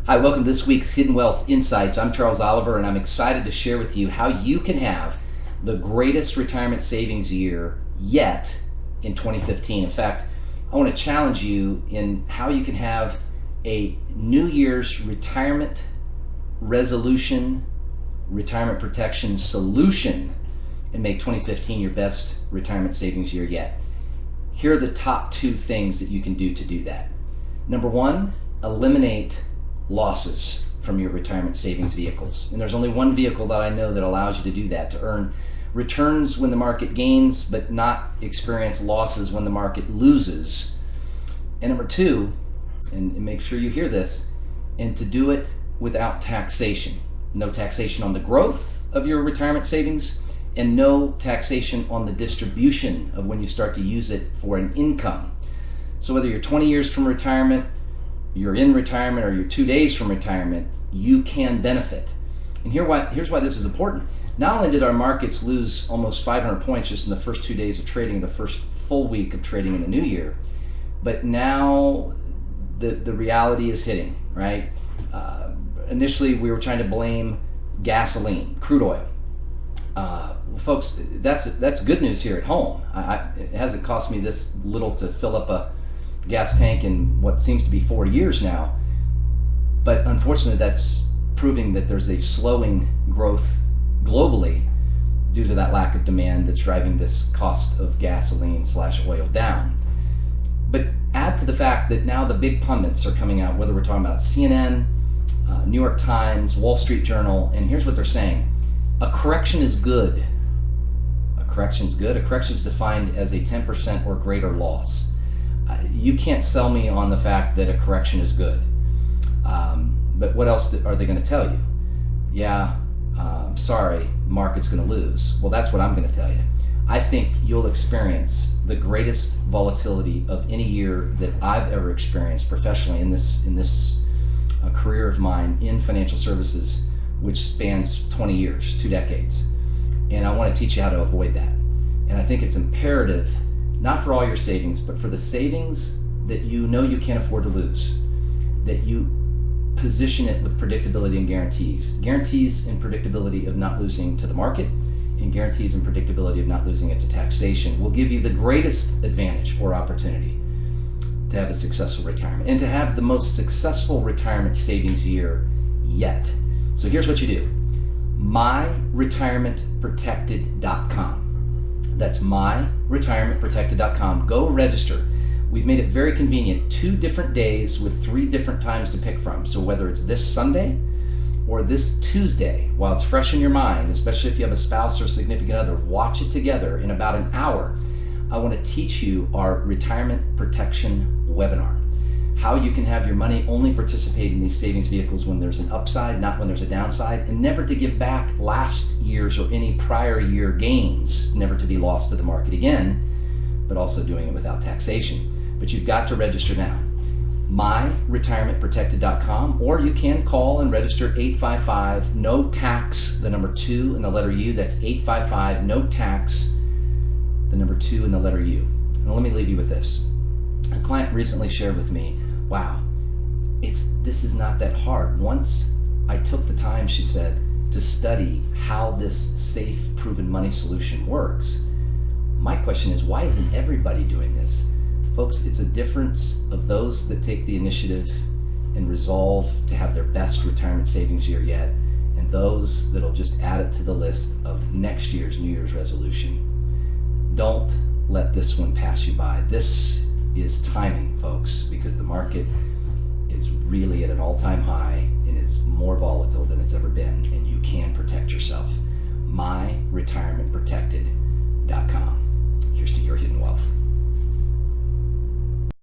Hi, welcome to this week's Hidden Wealth Insights. I'm Charles Oliver, and I'm excited to share with you how you can have the greatest retirement savings year yet in 2015. In fact, I want to challenge you in how you can have a New Year's retirement resolution, retirement protection solution, and make 2015 your best retirement savings year yet. Here are the top 2 things that you can do to do that. Number 1, eliminate losses from your retirement savings vehicles. And there's only one vehicle that I know that allows you to do that, to earn returns when the market gains, but not experience losses when the market loses. And number 2, and make sure you hear this, and to do it without taxation. No taxation on the growth of your retirement savings, and no taxation on the distribution of when you start to use it for an income. So whether you're 20 years from retirement, you're in retirement, or you're 2 days from retirement, you can benefit. And here's why this is important. Not only did our markets lose almost 500 points just in the first 2 days of trading, the first full week of trading in the new year, but now the reality is hitting, right? Initially, we were trying to blame gasoline, crude oil. Folks, that's good news here at home. It hasn't cost me this little to fill up a gas tank in what seems to be 4 years now, but unfortunately that's proving that there's a slowing growth globally due to that lack of demand that's driving this cost of gasoline / oil down. But add to the fact that now the big pundits are coming out, whether we're talking about CNN, New York Times, Wall Street Journal, and here's what they're saying: a correction is good. A correction's good. A correction is defined as a 10% or greater loss. You can't sell me on the fact that a correction is good. But what else are they going to tell you? Yeah, sorry, market's going to lose. Well, that's what I'm going to tell you. I think you'll experience the greatest volatility of any year that I've ever experienced professionally in this career of mine in financial services, which spans 20 years, 2 decades. And I want to teach you how to avoid that. And I think it's imperative, not for all your savings, but for the savings that you know you can't afford to lose, that you position it with predictability and guarantees. Guarantees and predictability of not losing to the market, and guarantees and predictability of not losing it to taxation will give you the greatest advantage or opportunity to have a successful retirement and to have the most successful retirement savings year yet. So here's what you do. MyRetirementProtected.com. That's MyRetirementProtected.com. Go register. We've made it very convenient. 2 different days with 3 different times to pick from. So whether it's this Sunday or this Tuesday, while it's fresh in your mind, especially if you have a spouse or significant other, watch it together in about an hour. I want to teach you our retirement protection webinar. How you can have your money only participate in these savings vehicles when there's an upside, not when there's a downside, and never to give back last year's or any prior year gains, never to be lost to the market again, but also doing it without taxation. But you've got to register now. MyRetirementProtected.com, or you can call and register 855 no tax, the number 2 and the letter U. That's 855 no tax, the number 2 and the letter U. Now let me leave you with this. A client recently shared with me, wow, this is not that hard. Once I took the time, she said, to study how this safe, proven money solution works, my question is, why isn't everybody doing this? Folks, it's a difference of those that take the initiative and resolve to have their best retirement savings year yet, and those that'll just add it to the list of next year's New Year's resolution. Don't let this one pass you by. This is timing, folks, because the market is really at an all-time high and is more volatile than it's ever been, and you can protect yourself. MyRetirementProtected.com.